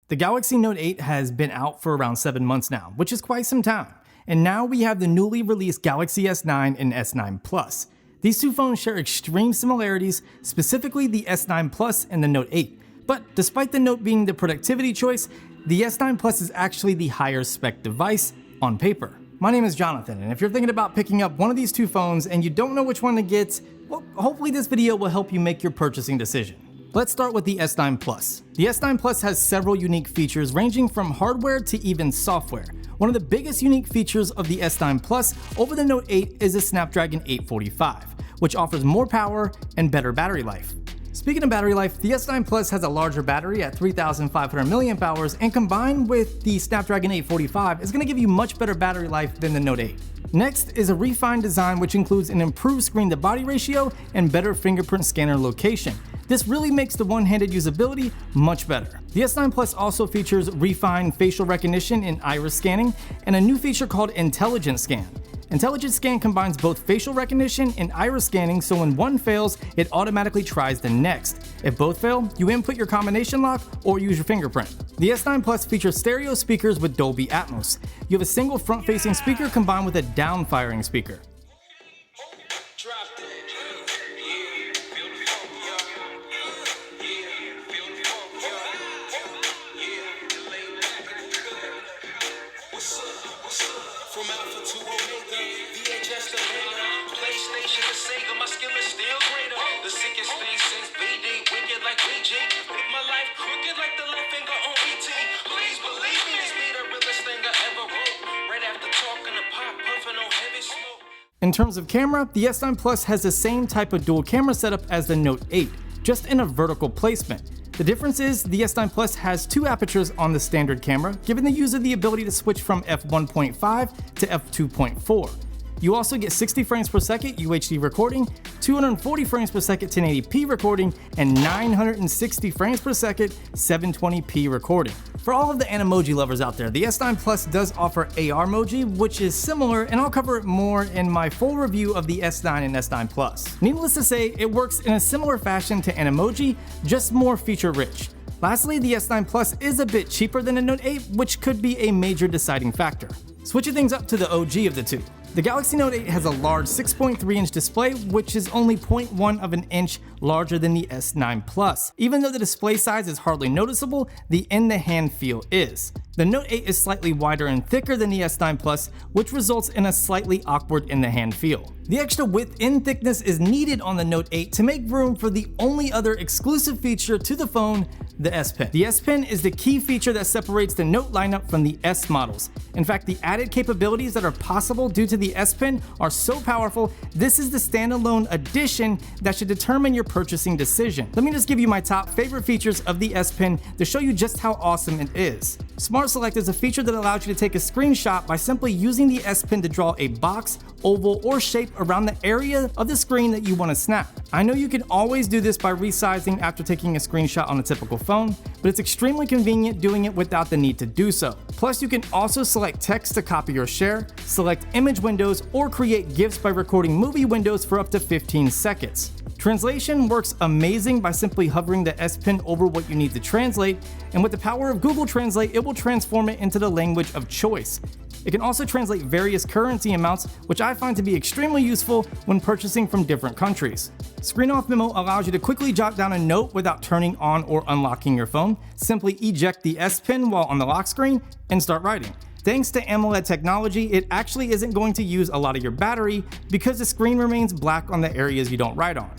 The Galaxy Note 8 has been out for around 7 months now, which is quite some time. And now we have the newly released Galaxy S9 and S9 Plus. These two phones share extreme similarities, specifically the S9 Plus and the Note 8. But despite the Note being the productivity choice, the S9 Plus is actually the higher spec device on paper. My name is Jonathan, and if you're thinking about picking up one of these two phones and you don't know which one to get, well, hopefully this video will help you make your purchasing decision. Let's start with the S9 Plus. The S9 Plus has several unique features ranging from hardware to even software. One of the biggest unique features of the S9 Plus over the Note 8 is the Snapdragon 845, which offers more power and better battery life. Speaking of battery life, the S9 Plus has a larger battery at 3,500 mAh, and combined with the Snapdragon 845 is going to give you much better battery life than the Note 8. Next is a refined design which includes an improved screen-to-body ratio and better fingerprint scanner location. This really makes the one-handed usability much better. The S9 Plus also features refined facial recognition and iris scanning, and a new feature called Intelligent Scan. Intelligent Scan combines both facial recognition and iris scanning, so when one fails, it automatically tries the next. If both fail, you input your combination lock or use your fingerprint. The S9 Plus features stereo speakers with Dolby Atmos. You have a single front-facing speaker combined with a down-firing speaker. In terms of camera, the S9 Plus has the same type of dual camera setup as the Note 8, just in a vertical placement. The difference is the S9 Plus has two apertures on the standard camera, giving the user the ability to switch from f1.5 to f2.4. You also get 60 frames per second UHD recording, 240 frames per second 1080p recording, and 960 frames per second 720p recording. For all of the Animoji lovers out there, the S9 Plus does offer ARmoji, which is similar, and I'll cover it more in my full review of the S9 and S9 Plus. Needless to say, it works in a similar fashion to Animoji, just more feature-rich. Lastly, the S9 Plus is a bit cheaper than the Note 8, which could be a major deciding factor. Switching things up to the OG of the two. The Galaxy Note 8 has a large 6.3-inch display, which is only 0.1 of an inch larger than the S9 Plus. Even though the display size is hardly noticeable, the in-the-hand feel is. The Note 8 is slightly wider and thicker than the S9 Plus, which results in a slightly awkward in-the-hand feel. The extra width and thickness is needed on the Note 8 to make room for the only other exclusive feature to the phone, the S Pen. The S Pen is the key feature that separates the Note lineup from the S models. In fact, the added capabilities that are possible due to the S Pen are so powerful, this is the standalone addition that should determine your purchasing decision. Let me just give you my top favorite features of the S Pen to show you just how awesome it is. Smart Select is a feature that allows you to take a screenshot by simply using the S Pen to draw a box, oval, or shape around the area of the screen that you want to snap. I know you can always do this by resizing after taking a screenshot on a typical phone, but it's extremely convenient doing it without the need to do so. Plus, you can also select text to copy or share, select image windows, or create GIFs by recording movie windows for up to 15 seconds. Translation works amazing by simply hovering the S Pen over what you need to translate, and with the power of Google Translate, it will transform it into the language of choice. It can also translate various currency amounts, which I find to be extremely useful when purchasing from different countries. Screen Off Memo allows you to quickly jot down a note without turning on or unlocking your phone. Simply eject the S Pen while on the lock screen and start writing. Thanks to AMOLED technology, it actually isn't going to use a lot of your battery because the screen remains black on the areas you don't write on.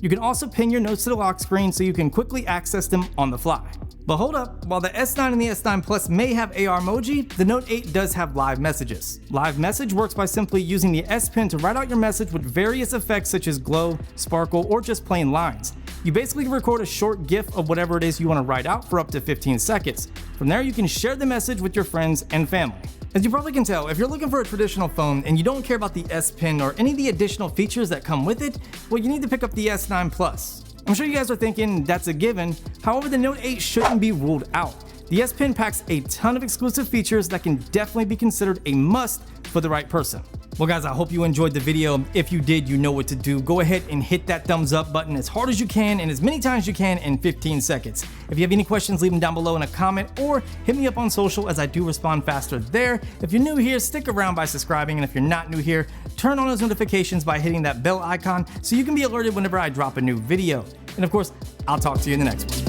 You can also pin your notes to the lock screen so you can quickly access them on the fly. But hold up, while the S9 and the S9 Plus may have ARmoji, the Note 8 does have live messages. Live message works by simply using the S Pen to write out your message with various effects such as glow, sparkle, or just plain lines. You basically record a short GIF of whatever it is you want to write out for up to 15 seconds. From there, you can share the message with your friends and family. As you probably can tell, if you're looking for a traditional phone and you don't care about the S Pen or any of the additional features that come with it, well, you need to pick up the S9 Plus. I'm sure you guys are thinking that's a given, however the Note 8 shouldn't be ruled out. The S Pen packs a ton of exclusive features that can definitely be considered a must for the right person. Well guys, I hope you enjoyed the video. If you did, you know what to do. Go ahead and hit that thumbs up button as hard as you can and as many times as you can in 15 seconds. If you have any questions, leave them down below in a comment or hit me up on social, as I do respond faster there. If you're new here, stick around by subscribing, and if you're not new here, turn on those notifications by hitting that bell icon so you can be alerted whenever I drop a new video. And of course, I'll talk to you in the next one.